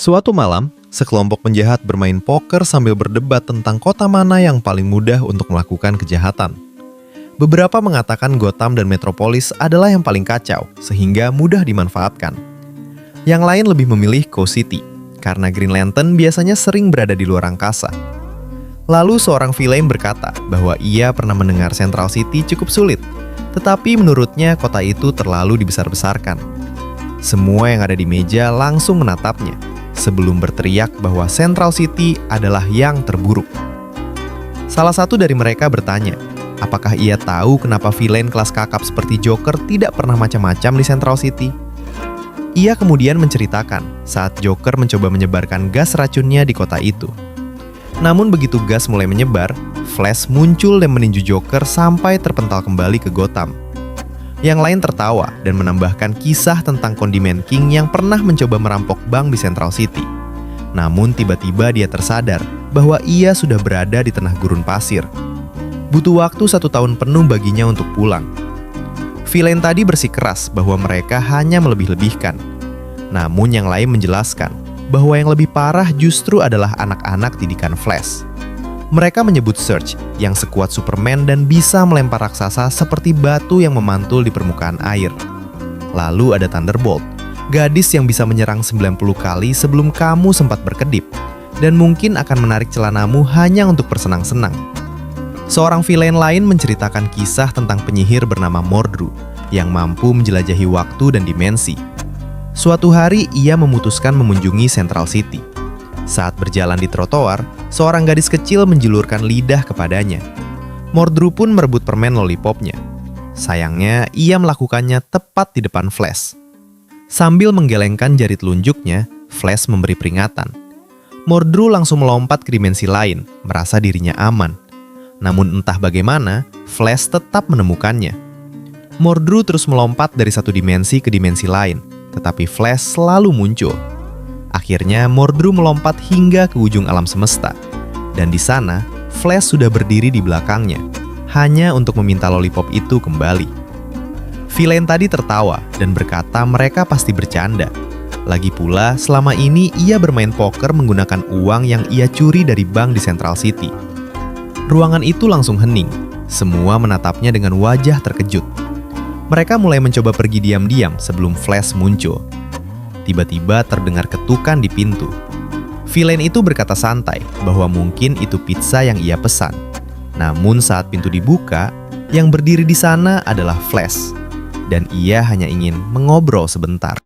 Suatu malam, sekelompok penjahat bermain poker sambil berdebat tentang kota mana yang paling mudah untuk melakukan kejahatan. Beberapa mengatakan Gotham dan Metropolis adalah yang paling kacau, sehingga mudah dimanfaatkan. Yang lain lebih memilih Coast City, karena Green Lantern biasanya sering berada di luar angkasa. Lalu seorang villain berkata bahwa ia pernah mendengar Central City cukup sulit, tetapi menurutnya kota itu terlalu dibesar-besarkan. Semua yang ada di meja langsung menatapnya, sebelum berteriak bahwa Central City adalah yang terburuk. Salah satu dari mereka bertanya, apakah ia tahu kenapa villain kelas kakap seperti Joker tidak pernah macam-macam di Central City? Ia kemudian menceritakan saat Joker mencoba menyebarkan gas racunnya di kota itu. Namun begitu gas mulai menyebar, Flash muncul dan meninju Joker sampai terpental kembali ke Gotham. Yang lain tertawa dan menambahkan kisah tentang kondimen King yang pernah mencoba merampok bank di Central City. Namun tiba-tiba dia tersadar bahwa ia sudah berada di tengah gurun pasir. Butuh waktu 1 tahun penuh baginya untuk pulang. Villain tadi bersikeras bahwa mereka hanya melebih-lebihkan. Namun yang lain menjelaskan bahwa yang lebih parah justru adalah anak-anak didikan Flash. Mereka menyebut Surge yang sekuat Superman dan bisa melempar raksasa seperti batu yang memantul di permukaan air. Lalu ada Thunderbolt, gadis yang bisa menyerang 90 kali sebelum kamu sempat berkedip, dan mungkin akan menarik celanamu hanya untuk bersenang-senang. Seorang villain lain menceritakan kisah tentang penyihir bernama Mordru yang mampu menjelajahi waktu dan dimensi. Suatu hari ia memutuskan mengunjungi Central City. Saat berjalan di trotoar, seorang gadis kecil menjulurkan lidah kepadanya. Mordru pun merebut permen lollipopnya. Sayangnya, ia melakukannya tepat di depan Flash. Sambil menggelengkan jari telunjuknya, Flash memberi peringatan. Mordru langsung melompat ke dimensi lain, merasa dirinya aman. Namun entah bagaimana, Flash tetap menemukannya. Mordru terus melompat dari satu dimensi ke dimensi lain, tetapi Flash selalu muncul. Akhirnya Mordru melompat hingga ke ujung alam semesta. Dan di sana, Flash sudah berdiri di belakangnya, hanya untuk meminta lollipop itu kembali. Villain tadi tertawa dan berkata mereka pasti bercanda. Lagi pula, selama ini ia bermain poker menggunakan uang yang ia curi dari bank di Central City. Ruangan itu langsung hening. Semua menatapnya dengan wajah terkejut. Mereka mulai mencoba pergi diam-diam sebelum Flash muncul. Tiba-tiba terdengar ketukan di pintu. Villain itu berkata santai bahwa mungkin itu pizza yang ia pesan. Namun saat pintu dibuka, yang berdiri di sana adalah Flash. Dan ia hanya ingin mengobrol sebentar.